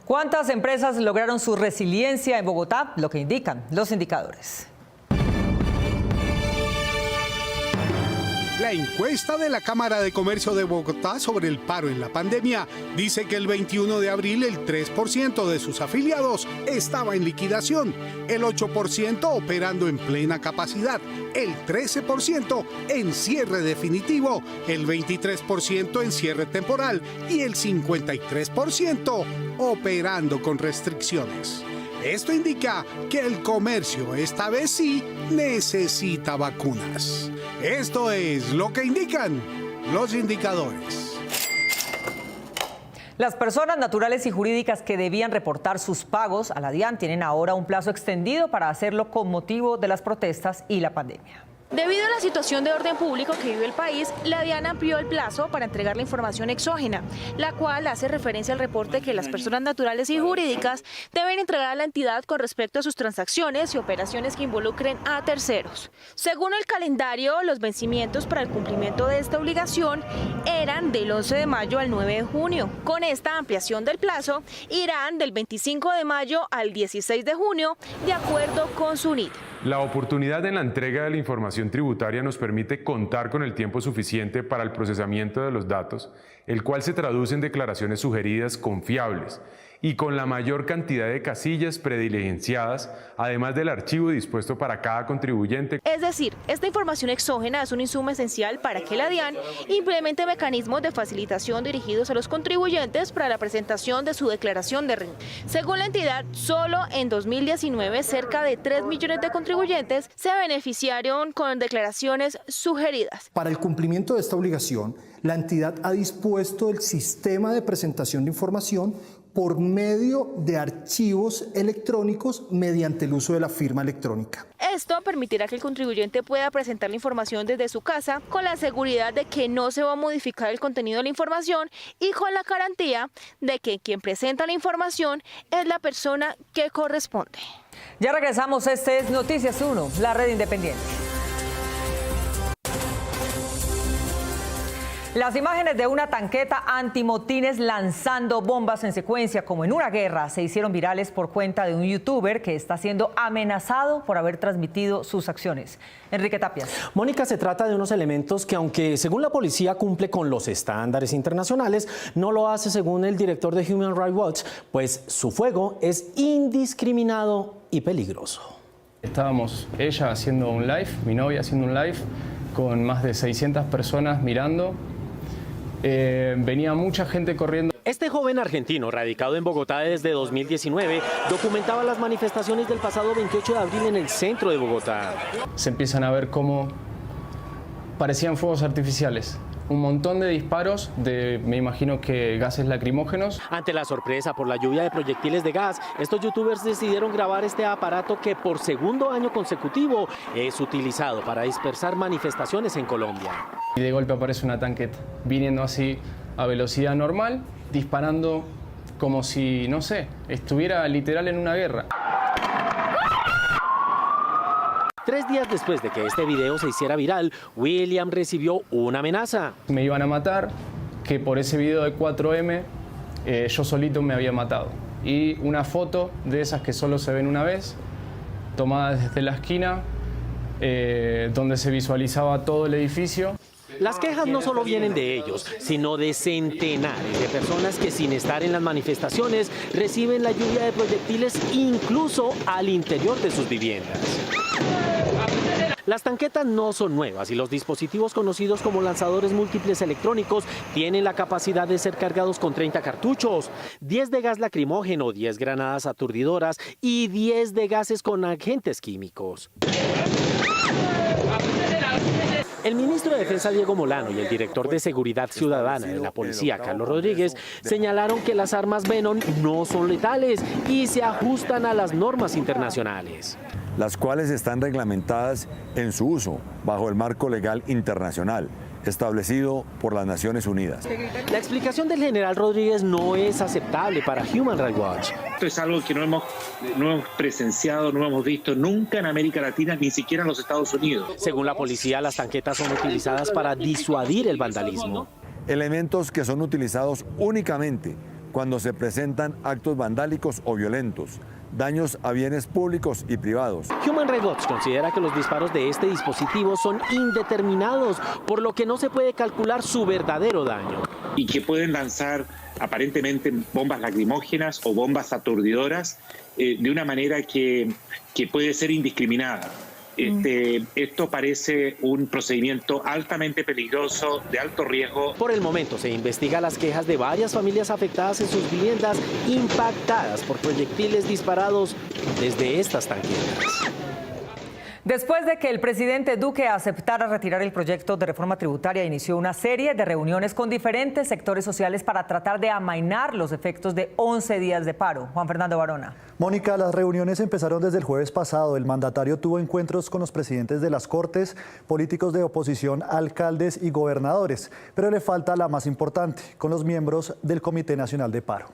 ¿Cuántas empresas lograron su resiliencia en Bogotá? Lo que indican los indicadores. La encuesta de la Cámara de Comercio de Bogotá sobre el paro en la pandemia dice que el 21 de abril el 3% de sus afiliados estaba en liquidación, el 8% operando en plena capacidad, el 13% en cierre definitivo, el 23% en cierre temporal y el 53% operando con restricciones. Esto indica que el comercio esta vez sí necesita vacunas. Esto es lo que indican los indicadores. Las personas naturales y jurídicas que debían reportar sus pagos a la DIAN tienen ahora un plazo extendido para hacerlo con motivo de las protestas y la pandemia. Debido a la situación de orden público que vive el país, la DIAN amplió el plazo para entregar la información exógena, la cual hace referencia al reporte que las personas naturales y jurídicas deben entregar a la entidad con respecto a sus transacciones y operaciones que involucren a terceros. Según el calendario, los vencimientos para el cumplimiento de esta obligación eran del 11 de mayo al 9 de junio. Con esta ampliación del plazo, irán del 25 de mayo al 16 de junio, de acuerdo con SUNIT. La oportunidad en la entrega de la información tributaria nos permite contar con el tiempo suficiente para el procesamiento de los datos, el cual se traduce en declaraciones sugeridas confiables y con la mayor cantidad de casillas prediligenciadas, además del archivo dispuesto para cada contribuyente. Es decir, esta información exógena es un insumo esencial para que la DIAN implemente mecanismos de facilitación dirigidos a los contribuyentes para la presentación de su declaración de renta. Según la entidad, solo en 2019 cerca de 3 millones de contribuyentes se beneficiaron con declaraciones sugeridas. Para el cumplimiento de esta obligación, la entidad ha dispuesto el sistema de presentación de información por medio de archivos electrónicos mediante el uso de la firma electrónica. Esto permitirá que el contribuyente pueda presentar la información desde su casa con la seguridad de que no se va a modificar el contenido de la información y con la garantía de que quien presenta la información es la persona que corresponde. Ya regresamos, este es Noticias 1, la red independiente. Las imágenes de una tanqueta antimotines lanzando bombas en secuencia como en una guerra se hicieron virales por cuenta de un youtuber que está siendo amenazado por haber transmitido sus acciones. Enrique Tapias. Mónica, se trata de unos elementos que, aunque según la policía cumple con los estándares internacionales, no lo hace según el director de Human Rights Watch, pues su fuego es indiscriminado y peligroso. Estábamos ella haciendo un live, mi novia haciendo un live, con más de 600 personas mirando. Venía mucha gente corriendo. Este joven argentino, radicado en Bogotá desde 2019, documentaba las manifestaciones del pasado 28 de abril en el centro de Bogotá. Se empiezan a ver cómo parecían fuegos artificiales. Un montón de disparos de, me imagino que gases lacrimógenos. Ante la sorpresa por la lluvia de proyectiles de gas, estos youtubers decidieron grabar este aparato que por segundo año consecutivo es utilizado para dispersar manifestaciones en Colombia. Y de golpe aparece una tanqueta, viniendo así a velocidad normal, disparando como si, no sé, estuviera literal en una guerra. 3 días después de que este video se hiciera viral, William recibió una amenaza. Me iban a matar, que por ese video de 4M yo solito me había matado. Y una foto de esas que solo se ven una vez, tomada desde la esquina, donde se visualizaba todo el edificio. Las quejas no solo vienen de ellos, sino de centenares de personas que sin estar en las manifestaciones reciben la lluvia de proyectiles incluso al interior de sus viviendas. Las tanquetas no son nuevas y los dispositivos conocidos como lanzadores múltiples electrónicos tienen la capacidad de ser cargados con 30 cartuchos, 10 de gas lacrimógeno, 10 granadas aturdidoras y 10 de gases con agentes químicos. El ministro de Defensa Diego Molano y el director de Seguridad Ciudadana de la Policía Carlos Rodríguez señalaron que las armas Venom no son letales y se ajustan a las normas internacionales, las cuales están reglamentadas en su uso bajo el marco legal internacional establecido por las Naciones Unidas. La explicación del general Rodríguez no es aceptable para Human Rights Watch. Esto es algo que no hemos presenciado, no hemos visto nunca en América Latina, ni siquiera en los Estados Unidos. Según la policía, las tanquetas son utilizadas para disuadir el vandalismo. Elementos que son utilizados únicamente cuando se presentan actos vandálicos o violentos, daños a bienes públicos y privados. Human Rights Watch considera que los disparos de este dispositivo son indeterminados, por lo que no se puede calcular su verdadero daño. Y que pueden lanzar aparentemente bombas lacrimógenas o bombas aturdidoras de una manera que puede ser indiscriminada. Esto parece un procedimiento altamente peligroso, de alto riesgo. Por el momento se investiga las quejas de varias familias afectadas en sus viviendas impactadas por proyectiles disparados desde estas tanquetas. Después de que el presidente Duque aceptara retirar el proyecto de reforma tributaria, inició una serie de reuniones con diferentes sectores sociales para tratar de amainar los efectos de 11 días de paro. Juan Fernando Barona. Mónica, las reuniones empezaron desde el jueves pasado. El mandatario tuvo encuentros con los presidentes de las Cortes, políticos de oposición, alcaldes y gobernadores. Pero le falta la más importante, con los miembros del Comité Nacional de Paro.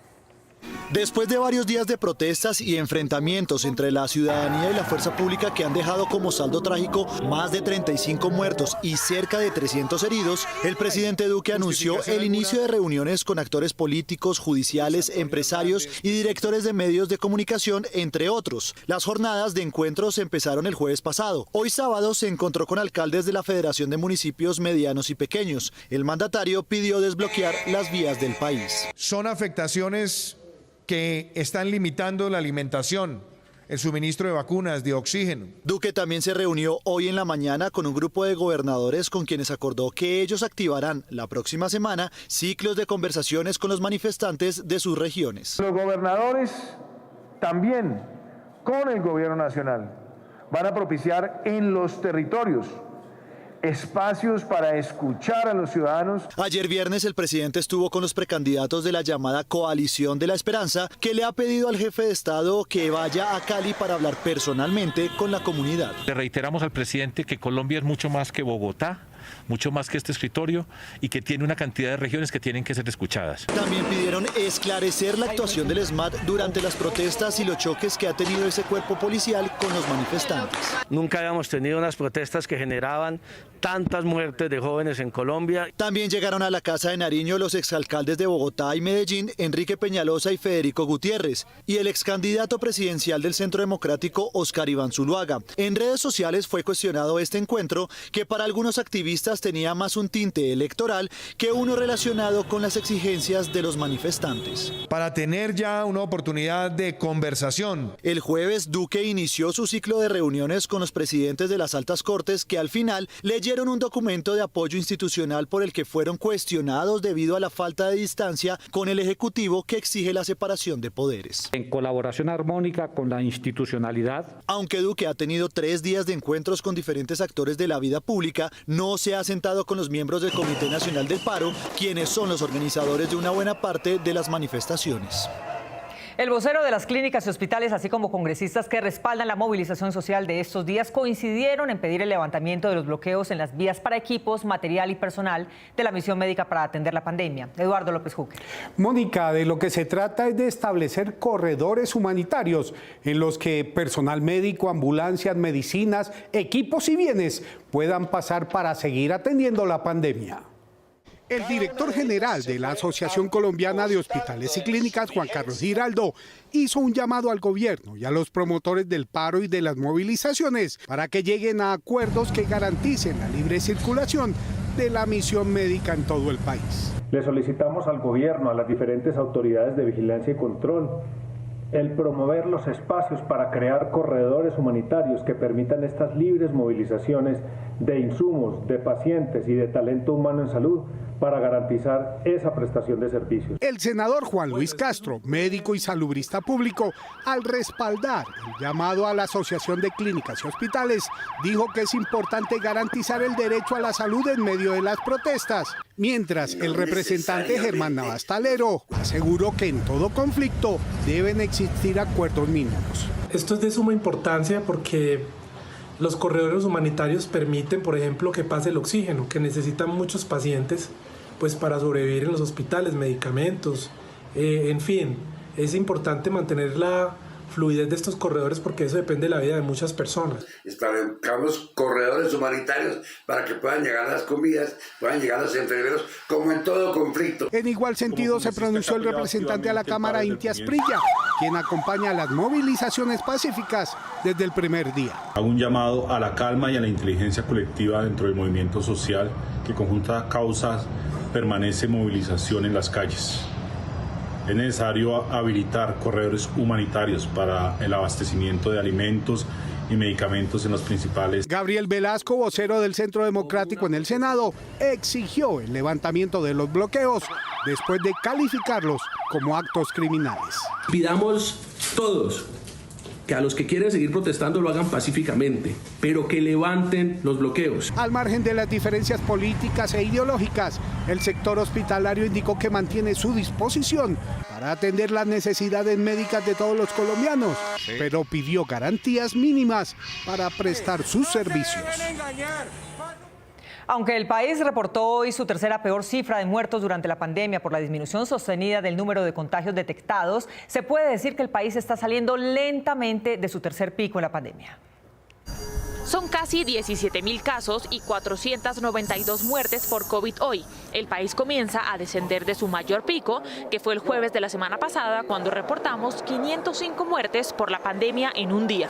Después de varios días de protestas y enfrentamientos entre la ciudadanía y la fuerza pública que han dejado como saldo trágico más de 35 muertos y cerca de 300 heridos, el presidente Duque anunció el inicio de reuniones con actores políticos, judiciales, empresarios y directores de medios de comunicación, entre otros. Las jornadas de encuentros empezaron el jueves pasado. Hoy sábado se encontró con alcaldes de la Federación de Municipios Medianos y Pequeños. El mandatario pidió desbloquear las vías del país. Son afectaciones que están limitando la alimentación, el suministro de vacunas, de oxígeno. Duque también se reunió hoy en la mañana con un grupo de gobernadores con quienes acordó que ellos activarán la próxima semana ciclos de conversaciones con los manifestantes de sus regiones. Los gobernadores también con el gobierno nacional van a propiciar en los territorios espacios para escuchar a los ciudadanos. Ayer viernes el presidente estuvo con los precandidatos de la llamada Coalición de la Esperanza, que le ha pedido al jefe de Estado que vaya a Cali para hablar personalmente con la comunidad. Le reiteramos al presidente que Colombia es mucho más que Bogotá, mucho más que este escritorio y que tiene una cantidad de regiones que tienen que ser escuchadas. También pidieron esclarecer la actuación del SMAT durante las protestas y los choques que ha tenido ese cuerpo policial con los manifestantes. Nunca habíamos tenido unas protestas que generaban tantas muertes de jóvenes en Colombia. También llegaron a la Casa de Nariño los exalcaldes de Bogotá y Medellín, Enrique Peñalosa y Federico Gutiérrez, y el excandidato presidencial del Centro Democrático, Óscar Iván Zuluaga. En redes sociales fue cuestionado este encuentro, que para algunos activistas tenía más un tinte electoral que uno relacionado con las exigencias de los manifestantes. Para tener ya una oportunidad de conversación. El jueves, Duque inició su ciclo de reuniones con los presidentes de las altas cortes, que al final leyeron un documento de apoyo institucional por el que fueron cuestionados debido a la falta de distancia con el Ejecutivo, que exige la separación de poderes. En colaboración armónica con la institucionalidad. Aunque Duque ha tenido 3 días de encuentros con diferentes actores de la vida pública, no se ha sentado con los miembros del Comité Nacional del Paro, quienes son los organizadores de una buena parte de las manifestaciones. El vocero de las clínicas y hospitales, así como congresistas que respaldan la movilización social de estos días, coincidieron en pedir el levantamiento de los bloqueos en las vías para equipos, material y personal de la misión médica para atender la pandemia. Eduardo López Juque. Mónica, de lo que se trata es de establecer corredores humanitarios en los que personal médico, ambulancias, medicinas, equipos y bienes puedan pasar para seguir atendiendo la pandemia. El director general de la Asociación Colombiana de Hospitales y Clínicas, Juan Carlos Giraldo, hizo un llamado al gobierno y a los promotores del paro y de las movilizaciones para que lleguen a acuerdos que garanticen la libre circulación de la misión médica en todo el país. Le solicitamos al gobierno, a las diferentes autoridades de vigilancia y control, el promover los espacios para crear corredores humanitarios que permitan estas libres movilizaciones de insumos, de pacientes y de talento humano en salud para garantizar esa prestación de servicios. El senador Juan Luis Castro, médico y salubrista público, al respaldar el llamado a la Asociación de Clínicas y Hospitales, dijo que es importante garantizar el derecho a la salud en medio de las protestas, mientras el representante Germán Navas Talero aseguró que en todo conflicto deben existir acuerdos mínimos. Esto es de suma importancia porque los corredores humanitarios permiten, por ejemplo, que pase el oxígeno, que necesitan muchos pacientes pues, para sobrevivir en los hospitales, medicamentos, en fin. Es importante mantener la fluidez de estos corredores porque eso depende de la vida de muchas personas. Establezcamos corredores humanitarios para que puedan llegar las comidas, puedan llegar los enfermeros, como en todo conflicto. En igual sentido se pronunció el representante a la Cámara, Inti Asprilla, quien acompaña las movilizaciones pacíficas desde el primer día. Hago un llamado a la calma y a la inteligencia colectiva dentro del movimiento social, que con justas causas permanece movilización en las calles. Es necesario habilitar corredores humanitarios para el abastecimiento de alimentos y medicamentos en los principales. Gabriel Velasco, vocero del Centro Democrático en el Senado, exigió el levantamiento de los bloqueos después de calificarlos como actos criminales. Pidamos todos que a los que quieren seguir protestando lo hagan pacíficamente, pero que levanten los bloqueos. Al margen de las diferencias políticas e ideológicas, el sector hospitalario indicó que mantiene su disposición para atender las necesidades médicas de todos los colombianos, pero pidió garantías mínimas para prestar sus servicios. Aunque el país reportó hoy su tercera peor cifra de muertos durante la pandemia por la disminución sostenida del número de contagios detectados, se puede decir que el país está saliendo lentamente de su tercer pico en la pandemia. Son casi 17.000 casos y 492 muertes por COVID hoy. El país comienza a descender de su mayor pico, que fue el jueves de la semana pasada, cuando reportamos 505 muertes por la pandemia en un día.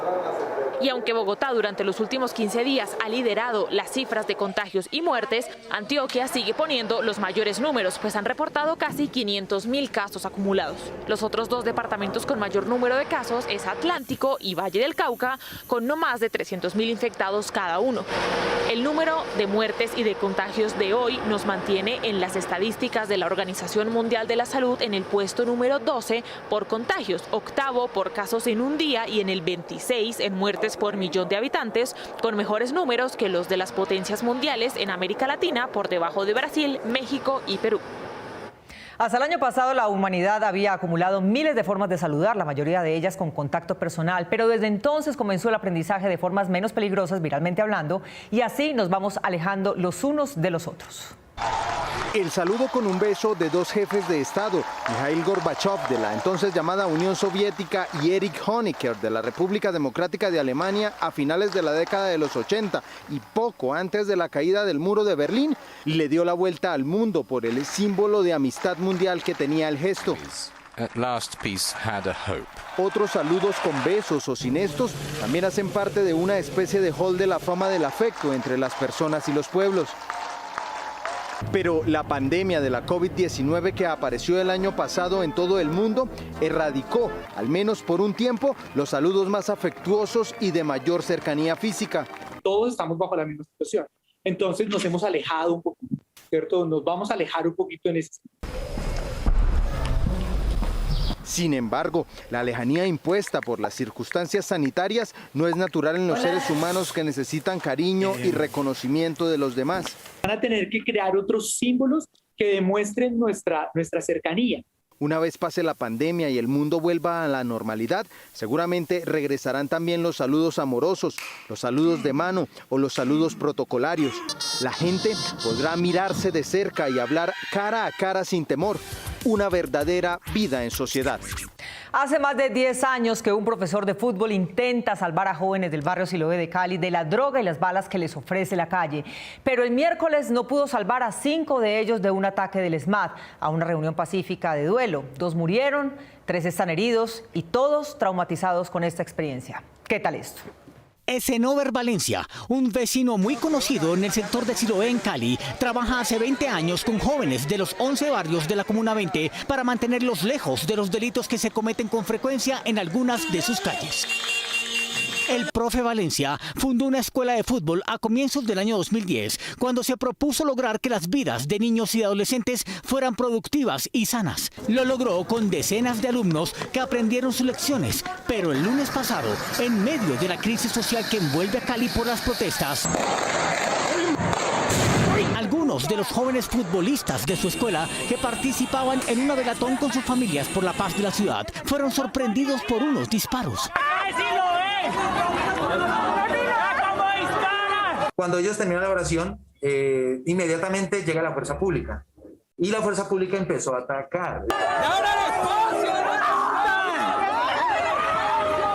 Y aunque Bogotá durante los últimos 15 días ha liderado las cifras de contagios y muertes, Antioquia sigue poniendo los mayores números, pues han reportado casi 500.000 casos acumulados. Los otros dos departamentos con mayor número de casos es Atlántico y Valle del Cauca, con no más de 300.000 infectados cada uno. El número de muertes y de contagios de hoy nos mantiene en las estadísticas de la Organización Mundial de la Salud en el puesto número 12 por contagios, octavo por casos en un día y en el 26 en muertes por millón de habitantes, con mejores números que los de las potencias mundiales en América Latina, por debajo de Brasil, México y Perú. Hasta el año pasado la humanidad había acumulado miles de formas de saludar, la mayoría de ellas con contacto personal, pero desde entonces comenzó el aprendizaje de formas menos peligrosas, viralmente hablando, y así nos vamos alejando los unos de los otros. El saludo con un beso de dos jefes de Estado, Mikhail Gorbachev de la entonces llamada Unión Soviética y Erich Honecker de la República Democrática de Alemania a finales de la década de los 80 y poco antes de la caída del muro de Berlín, le dio la vuelta al mundo por el símbolo de amistad mundial que tenía el gesto. At last peace had a hope. Otros saludos con besos o sin estos también hacen parte de una especie de hall de la fama del afecto entre las personas y los pueblos. Pero la pandemia de la COVID-19 que apareció el año pasado en todo el mundo erradicó, al menos por un tiempo, los saludos más afectuosos y de mayor cercanía física. Todos estamos bajo la misma situación, entonces nos hemos alejado un poquito, ¿cierto? Nos vamos a alejar un poquito en ese sentido. Sin embargo, la lejanía impuesta por las circunstancias sanitarias no es natural en los seres humanos que necesitan cariño y reconocimiento de los demás. Van a tener que crear otros símbolos que demuestren nuestra cercanía. Una vez pase la pandemia y el mundo vuelva a la normalidad, seguramente regresarán también los saludos amorosos, los saludos de mano o los saludos protocolarios. La gente podrá mirarse de cerca y hablar cara a cara sin temor. Una verdadera vida en sociedad. Hace más de 10 años que un profesor de fútbol intenta salvar a jóvenes del barrio Siloé de Cali de la droga y las balas que les ofrece la calle. Pero el miércoles no pudo salvar a 5 de ellos de un ataque del ESMAD a una reunión pacífica de duelo. 2 murieron, 3 están heridos y todos traumatizados con esta experiencia. ¿Qué tal esto? Esenover Valencia, un vecino muy conocido en el sector de Siloé en Cali, trabaja hace 20 años con jóvenes de los 11 barrios de la Comuna 20 para mantenerlos lejos de los delitos que se cometen con frecuencia en algunas de sus calles. El profe Valencia fundó una escuela de fútbol a comienzos del año 2010, cuando se propuso lograr que las vidas de niños y adolescentes fueran productivas y sanas. Lo logró con decenas de alumnos que aprendieron sus lecciones, pero el lunes pasado, en medio de la crisis social que envuelve a Cali por las protestas, algunos de los jóvenes futbolistas de su escuela que participaban en una velatón con sus familias por la paz de la ciudad fueron sorprendidos por unos disparos. Cuando ellos terminan la oración, inmediatamente llega la fuerza pública y la fuerza pública empezó a atacar.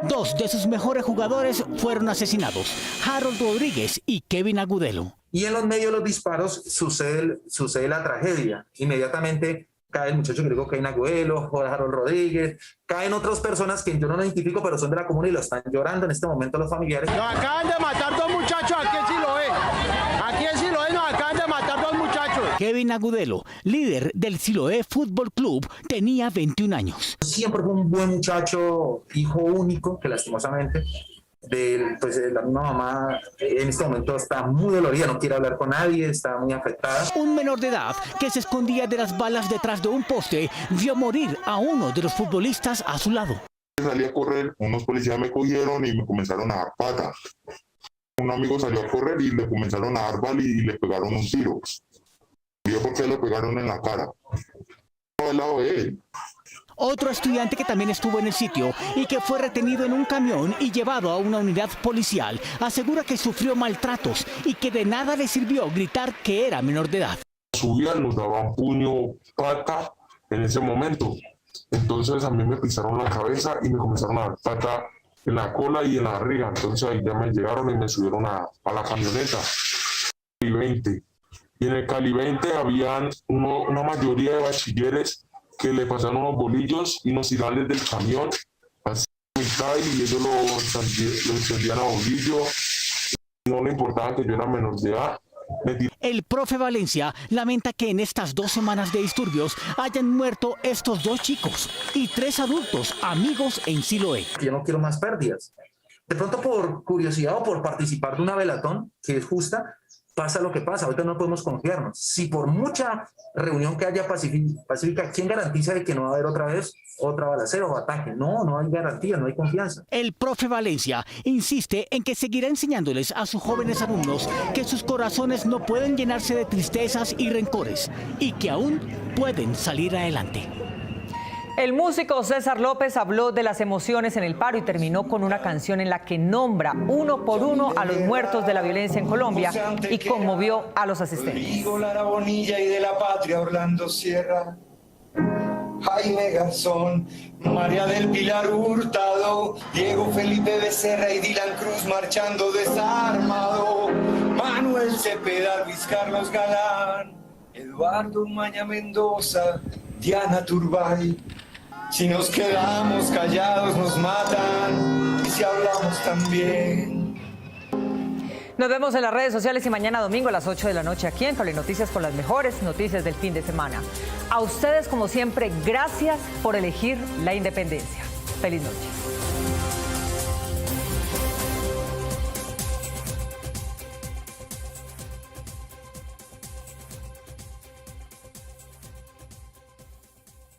Dos de sus mejores jugadores fueron asesinados, Harold Rodríguez y Kevin Agudelo. Y en los medios de los disparos sucede la tragedia. Inmediatamente cae el muchacho que digo, Kevin Agudelo, Harold Rodríguez, caen otras personas que yo no lo identifico, pero son de la comuna y lo están llorando en este momento los familiares. Nos acaban de matar 2 muchachos aquí en Siloé. Aquí en Siloé nos acaban de matar 2 muchachos. Kevin Agudelo, líder del Siloé Fútbol Club, tenía 21 años. Siempre fue un buen muchacho, hijo único, que lastimosamente la misma mamá en este momento está muy dolorida, no quiere hablar con nadie, está muy afectada. Un menor de edad que se escondía de las balas detrás de un poste vio morir a uno de los futbolistas a su lado. Salí a correr, unos policías me cogieron y me comenzaron a dar pata. Un amigo salió a correr y le comenzaron a dar bala y le pegaron un tiro. Vio por qué le pegaron en la cara. Al lado de él. Otro estudiante que también estuvo en el sitio y que fue retenido en un camión y llevado a una unidad policial asegura que sufrió maltratos y que de nada le sirvió gritar que era menor de edad. Subían, nos daban puño, pata en ese momento. Entonces a mí me pisaron la cabeza y me comenzaron a dar pata en la cola y en la barriga. Entonces ahí ya me llegaron y me subieron a la camioneta. Cali 20. Y en el Cali 20 habían una mayoría de bachilleres que le pasaron unos bolillos y unos tirales del camión, así freestyle y ellos lo encendían a bombillo. No le importaba que yo era menor de edad. El profe Valencia lamenta que en estas 2 semanas de disturbios hayan muerto estos 2 chicos y 3 adultos amigos en Siloé. Yo no quiero más pérdidas. De pronto por curiosidad o por participar de una velatón, que es justa, pasa lo que pasa. Ahorita no podemos confiarnos. Si por mucha reunión que haya pacífica, ¿quién garantiza de que no va a haber otra vez otra balacera o ataque? No hay garantía, no hay confianza. El profe Valencia insiste en que seguirá enseñándoles a sus jóvenes alumnos que sus corazones no pueden llenarse de tristezas y rencores y que aún pueden salir adelante. El músico César López habló de las emociones en el paro y terminó con una canción en la que nombra uno por uno a los muertos de la violencia en Colombia y conmovió a los asistentes. Rodrigo Lara Bonilla y de la Patria Orlando Sierra, Jaime Garzón, María del Pilar Hurtado, Diego Felipe Becerra y Dylan Cruz marchando desarmado, Manuel Cepeda, Luis Carlos Galán, Eduardo Maña Mendoza, Diana Turbay. Si nos quedamos callados nos matan, y si hablamos también. Nos vemos en las redes sociales y mañana domingo a las 8 de la noche aquí en Cable Noticias con las mejores noticias del fin de semana. A ustedes, como siempre, gracias por elegir la independencia. Feliz noche.